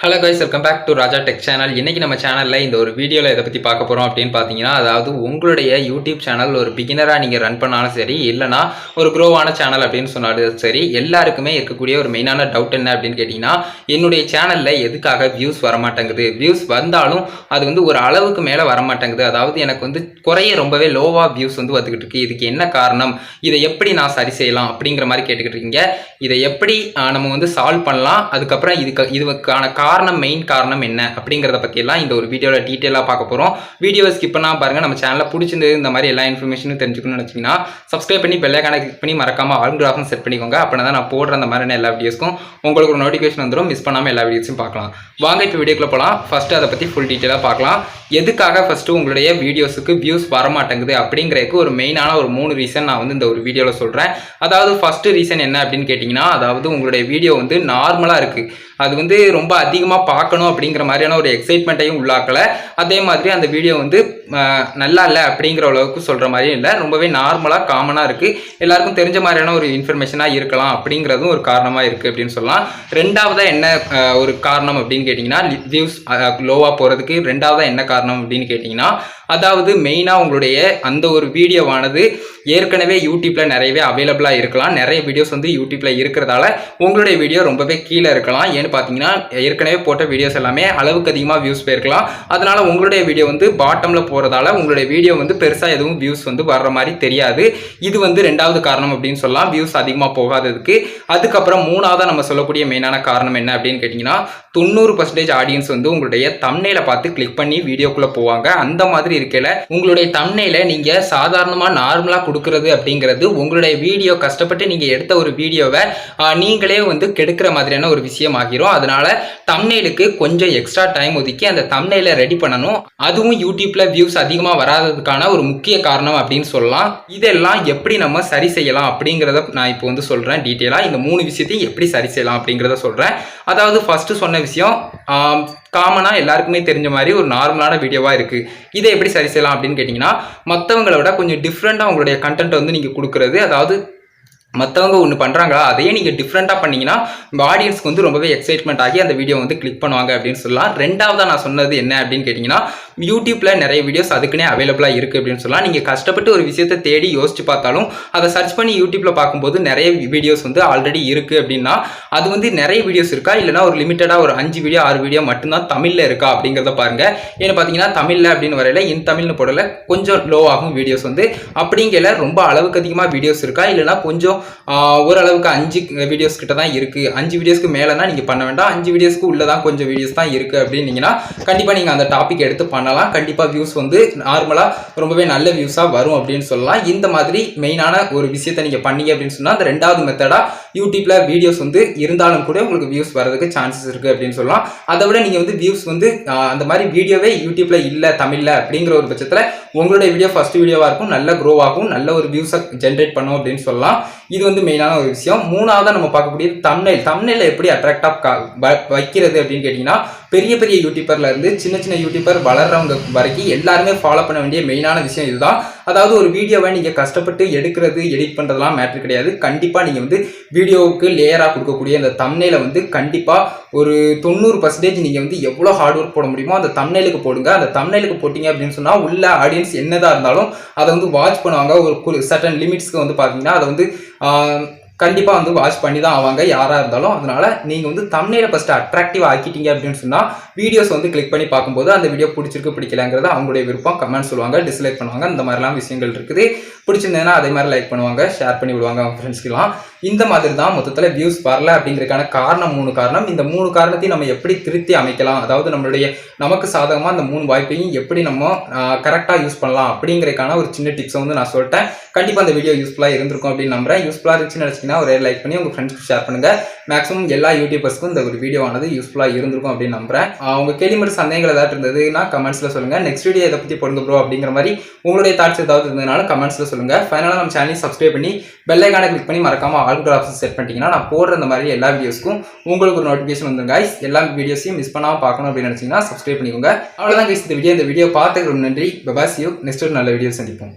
Hello guys, welcome back to Raja tech channel. இன்னைக்கு நம்ம சேனலில் இந்த ஒரு வீடியோவில் எதை பற்றி பார்க்க போகிறோம் அப்படின்னு பார்த்தீங்கன்னா, அதாவது உங்களுடைய யூடியூப் சேனல் ஒரு பிகினராக நீங்கள் ரன் பண்ணாலும் சரி, இல்லைனா ஒரு க்ரோவான சேனல் அப்படின்னு சொன்னாலும் சரி, எல்லாருக்குமே இருக்கக்கூடிய ஒரு மெயினான டவுட் என்ன அப்படின்னு கேட்டிங்கன்னா, என்னுடைய சேனலில் எதுக்காக வியூஸ் வரமாட்டேங்குது, வியூஸ் வந்தாலும் அது வந்து ஒரு அளவுக்கு மேலே வரமாட்டேங்குது, அதாவது எனக்கு வந்து குறைய ரொம்பவே லோவாக வியூஸ் வந்து வந்துக்கிட்டு இருக்கு, இதுக்கு என்ன காரணம், இதை எப்படி நான் சரி செய்யலாம் அப்படிங்கிற மாதிரி கேட்டுக்கிட்டு இருக்கீங்க. இதை எப்படி நம்ம வந்து சால்வ் பண்ணலாம், அதுக்கப்புறம் இதுக்கான மெயின் காரணம் என்ன அப்படிங்கிறத பற்றியெல்லாம் இந்த ஒரு வீடியோவில் டீட்டெயிலாக பார்க்க போகிறோம். வீடியோவை ஸ்கிப் பண்ணால் பாருங்கள். நம்ம சேனலில் பிடிச்சிருந்து இந்த மாதிரி எல்லா இன்ஃபர்மேஷனும் தெரிஞ்சுக்கணும்னு நினச்சிங்கன்னா சப்ஸ்கிரைப் பண்ணி பெல் ஐகானை கிளிக் பண்ணி மறக்காமல் ஆல் கிராஃபும் செட் பண்ணிக்கோங்க. அப்படின்னா தான் நான் போடுற அந்த மாதிரியான எல்லா வீடியோஸ்க்கும் உங்களுக்கு ஒரு நோட்டிஃபிகேஷன் வந்துடும். மிஸ் பண்ணாமல் எல்லா வீடியோஸும் பார்க்கலாம். வாங்க இப்போ வீடியோக்குள்ளே போகலாம். ஃபஸ்ட்டு அதை பற்றி ஃபுல் டீட்டெயிலாக பார்க்கலாம். எதுக்காக ஃபஸ்ட்டு உங்களுடைய வீடியோஸுக்கு வியூஸ் வரமாட்டேங்குது அப்படிங்கிறதுக்கு ஒரு மெயினான ஒரு 3 ரீசன் நான் வந்து இந்த ஒரு வீடியோவில் சொல்கிறேன். அதாவது ஃபஸ்ட்டு ரீசன் என்ன அப்படின்னு கேட்டிங்கன்னா, அதாவது உங்களுடைய வீடியோ வந்து நார்மலாக இருக்குது, அது வந்து ரொம்ப அதிகமாக பார்க்கணும் அப்படிங்கிற மாதிரியான ஒரு எக்ஸைட்மெண்ட்டையும் உள்ளாக்கலை. அதே மாதிரி அந்த வீடியோ வந்து நல்லா இல்லை அப்படிங்கிற அளவுக்கு சொல்கிற மாதிரியும் இல்லை, ரொம்பவே நார்மலாக காமனாக இருக்குது, எல்லாருக்கும் தெரிஞ்ச மாதிரியான ஒரு இன்ஃபர்மேஷனாக இருக்கலாம் அப்படிங்கிறதும் ஒரு காரணமாக இருக்குது அப்படின்னு சொல்லலாம். ரெண்டாவதாக என்ன ஒரு காரணம் அப்படின்னு கேட்டிங்கன்னா, வியூஸ் லோவாக போகிறதுக்கு ரெண்டாவதாக என்ன காரணம் அப்படின்னு கேட்டிங்கன்னா, அதாவது மெயினாக உங்களுடைய அந்த ஒரு வீடியோவானது ஏற்கனவே யூடியூப்பில் நிறையவே அவைலபிளாக இருக்கலாம். நிறைய வீடியோஸ் வந்து யூடியூப்பில் இருக்கிறதால உங்களுடைய வீடியோ ரொம்பவே கீழே இருக்கலாம். ஏன்னு பார்த்தீங்கன்னா, ஏற்கனவே போட்ட வீடியோஸ் எல்லாமே அளவுக்கு அதிகமாக வியூஸ் போயிருக்கலாம். அதனால் உங்களுடைய வீடியோ வந்து பாட்டமில் போகிறதால உங்களுடைய வீடியோ வந்து பெருசாக எதுவும் வியூஸ் வந்து வர்ற மாதிரி தெரியாது. இது வந்து ரெண்டாவது காரணம் அப்படின்னு சொல்லலாம், வியூஸ் அதிகமாக போகாததுக்கு. அதுக்கப்புறம் மூணாவதாக நம்ம சொல்லக்கூடிய மெயினான காரணம் என்ன அப்படின்னு கேட்டிங்கன்னா, 90% ஆடியன்ஸ் வந்து உங்களுடைய தம்ப்நெயிலை பார்த்து கிளிக் பண்ணி வீடியோக்குள்ளே போவாங்க. அந்த மாதிரி இருக்கல உங்களுடைய தம்ப்நெயிலை நீங்கள் சாதாரணமாக நார்மலாக கொடுக்கறது அப்படிங்கிறது உங்களுடைய வீடியோ கஷ்டப்பட்டு நீங்கள் எடுத்த ஒரு வீடியோவை நீங்களே வந்து கெடுக்கிற மாதிரியான ஒரு விஷயம் ஆகிரும். அதனால தம்ப்நெயிலுக்கு கொஞ்சம் எக்ஸ்ட்ரா டைம் ஒதுக்கி அந்த தம்ப்நெயிலை ரெடி பண்ணணும். அதுவும் யூடியூப்ல வியூஸ் அதிகமாக வராததுக்கான ஒரு முக்கிய காரணம் அப்படின்னு சொல்லலாம். இதெல்லாம் எப்படி நம்ம சரி செய்யலாம் அப்படிங்கிறத நான் இப்போ வந்து சொல்கிறேன் டீட்டெயிலாக. இந்த 3 விஷயத்தையும் எப்படி சரி செய்யலாம் அப்படிங்கிறத சொல்கிறேன். அதாவது ஃபர்ஸ்ட் சொன்ன விஷயம் காமனாக எல்லாருக்குமே தெரிஞ்ச மாதிரி ஒரு நார்மலான வீடியோவாக இருக்குது. இதை எப்படி சரி செய்யலாம் அப்படின்னு கேட்டிங்கன்னா, மற்றவங்கள விட கொஞ்சம் டிஃப்ரெண்ட்டாக உங்களுடைய கண்டென்ட் வந்து நீங்கள் கொடுக்குறது, அதாவது மற்றவங்க ஒன்று பண்ணுறாங்களா அதையே நீங்கள் டிஃப்ரெண்ட்டாக பண்ணிங்கன்னா ஆடியன்ஸ்க்கு வந்து ரொம்பவே எக்ஸைட்மெண்ட் ஆகி அந்த வீடியோ வந்து கிளிக் பண்ணுவாங்க அப்படின்னு சொல்லலாம். ரெண்டாவதாக நான் சொன்னது என்ன அப்படின்னு கேட்டிங்கன்னா, யூடியூப்பில் நிறைய வீடியோஸ் அதுக்குன்னே அவைலபிளாக இருக்குது அப்படின்னு சொல்லலாம். நீங்கள் கஷ்டப்பட்டு ஒரு விஷயத்தை தேடி யோசிச்சு பார்த்தாலும் அதை சர்ச் பண்ணி யூடியூப்பில் பார்க்கும்போது நிறைய வீடியோஸ் வந்து ஆல்ரெடி இருக்குது அப்படின்னா, அது வந்து நிறைய வீடியோஸ் இருக்கா இல்லைனா ஒரு லிமிட்டடாக ஒரு 5 வீடியோ 6 வீடியோ மட்டும்தான் தமிழில் இருக்கா அப்படிங்கிறத பாருங்கள். ஏன்னு பார்த்தீங்கன்னா, தமிழில் அப்படின்னு வரையில இன் தமிழ்னு போடல கொஞ்சம் லோ ஆகும் வீடியோஸ் வந்து. அப்படிங்கிற ரொம்ப அளவுக்கு அதிகமாக வீடியோஸ் இருக்கா இல்லைனா கொஞ்சம் ஓரளவுக்கு 5 வீடியோஸ் கிட்ட தான் இருக்குது, 5 வீடியோஸ்க்கு மேலேனா நீங்கள் பண்ண வேண்டாம், 5 வீடியோஸ்க்கு உள்ளதான் கொஞ்சம் வீடியோஸ் தான் இருக்குது அப்படின்னீங்கன்னா கண்டிப்பாக நீங்கள் அந்த டாபிக் எடுத்து பண்ணலாம். கண்டிப்பாக வியூஸ் வந்து நார்மலாக ரொம்பவே நல்ல வியூஸாக வரும் அப்படின்னு சொல்லலாம். இந்த மாதிரி மெயினான ஒரு விஷயத்தை நீங்கள் பண்ணீங்க அப்படின்னு சொன்னால் அந்த ரெண்டாவது மெத்தடாக யூடியூப்ல வீடியோஸ் வந்து இருந்தாலும் கூட உங்களுக்கு வியூஸ் வரதுக்கு சான்சஸ் இருக்குது அப்படின்னு சொல்லலாம். அதை விட நீங்கள் வந்து வியூஸ் வந்து அந்த மாதிரி வீடியோவே யூடியூப்ல இல்லை தமிழில் அப்படிங்கிற ஒரு பட்சத்தில் உங்களுடைய வீடியோ ஃபர்ஸ்ட் வீடியோவாக இருக்கும், நல்ல க்ரோ ஆகும், நல்ல ஒரு வியூஸை ஜென்ரேட் பண்ணும் அப்படின்னு சொல்லலாம். இது வந்து மெயினான ஒரு விஷயம். மூணாவதாக நம்ம பார்க்கக்கூடியது தம்ப்நெயில் எப்படி அட்ராக்டாக வைக்கிறது அப்படின்னு கேட்டிங்கன்னா, பெரிய பெரிய யூடியூபர்ல இருந்து சின்ன சின்ன யூடியூபர் வளர்றவங்க வரைக்கும் எல்லாருமே ஃபாலோ பண்ண வேண்டிய மெயினான விஷயம் இதுதான். அதாவது ஒரு வீடியோவை நீங்கள் கஷ்டப்பட்டு எடுக்கிறது எடிட் பண்ணுறதுலாம் மேட்ரு கிடையாது. கண்டிப்பாக நீங்கள் வந்து வீடியோவுக்கு லேயராக கொடுக்கக்கூடிய அந்த தம்ப்நெயிலை வந்து கண்டிப்பாக ஒரு 90% நீங்கள் வந்து எவ்வளோ ஹார்ட் ஒர்க் போட முடியுமோ அந்த தம்ப்நெயிலுக்கு போடுங்க. அந்த தம்ப்நெயிலுக்கு போட்டிங்க அப்படின்னு சொன்னால் உள்ள ஆடியன்ஸ் என்னதான் இருந்தாலும் அதை வந்து வாட்ச் பண்ணுவாங்க. ஒரு சர்டன் லிமிட்ஸ்க்கு வந்து பார்த்தீங்கன்னா அதை வந்து கண்டிப்பாக வந்து வாட்ச் பண்ணி தான் ஆவாங்க யாராக இருந்தாலும். அதனால நீங்கள் வந்து தம்ப்நெயிலை ஃபஸ்ட்டு அட்ராக்டிவ் ஆக்கிட்டீங்க அப்படின்னு சொன்னால் வீடியோஸ் வந்து கிளிக் பண்ணி பார்க்கும்போது அந்த வீடியோ பிடிச்சிருக்கு பிடிக்கலங்கிறது அவங்களுடைய விருப்பம். கமெண்ட் சொல்லுவாங்க, டிஸ்லைக் பண்ணுவாங்க, இந்த மாதிரிலாம் விஷயங்கள் இருக்குது. பிடிச்சிருந்தேன்னா அதே மாதிரி லைக் பண்ணுவாங்க, ஷேர் பண்ணி விடுவாங்க அவங்க ஃப்ரெண்ட்ஸ்க்கெல்லாம். இந்த மாதிரி தான் மொத்தத்தில் வியூஸ் வரல அப்படிங்கிறதுக்கான காரணம் 3 காரணம். இந்த 3 காரணத்தையும் நம்ம எப்படி திருத்தி அமைக்கலாம், அதாவது நமக்கு சாதகமாக அந்த 3 வாய்ப்பையும் எப்படி நம்ம கரெக்டாக யூஸ் பண்ணலாம் அப்படிங்கிறதுக்கான ஒரு சின்ன டிப்ஸை வந்து நான் சொல்லிட்டேன். கண்டிப்பாக அந்த வீடியோ யூஸ்ஃபுல்லாக இருந்திருக்கும் அப்படின்னு நம்புறேன். யூஸ்ஃபுல்லாக இருந்துச்சுன்னு நினச்சிங்கன்னா ஒரே லைக் பண்ணி உங்கள் ஃப்ரெண்ட்ஸ்க்கு ஷேர் பண்ணுங்கள். மேக்ஸிமம் எல்லா யூடியூபர்ஸ்க்கும் இந்த ஒரு வீடியோ ஆனது யூஸ்ஃபுல்லாக இருந்திருக்கும் அப்படின்னு நம்புறேன். உங்கள் கேள்வி மட்டும் சந்தேகங்கள் ஏதாவது இருந்ததுன்னா கமெண்ட்ஸில் சொல்லுங்கள். நெக்ஸ்ட் வீடியோ இதை பற்றி போடுங்க ப்ரோ அப்படிங்கிற மாதிரி உங்களுடைய தாட்ஸ் ஏதாவது இருந்ததுனால கமெண்ட்ஸில் சொல்லுங்கள். ஃபைனலாக நம்ம சேனல் சப்ஸ்கிரைப் பண்ணி பெல் ஐகானை கிளிக் பண்ணி மறக்காமல் ஆல் ஆப்ஷன் செட் பண்ணிட்டீங்கன்னா நான் போடுற இந்த மாதிரி எல்லா வீடியோஸ்க்கும் உங்களுக்கு ஒரு நோட்டிஃபிகேஷன் வந்துடும் கைஸ். எல்லா வீடியோஸையும் மிஸ் பண்ணாமல் பார்க்கணும் அப்படின்னு நினச்சிங்கன்னா சப்ஸ்கிரைப் பண்ணிக்கோங்க. அவ்வளோதான் கைஸ் இந்த வீடியோ பார்த்துக்கு ரொம்ப நன்றி. பபாஸ் யூ. நெக்ஸ்ட் ஒரு நல்ல வீடியோ சந்திப்போம்.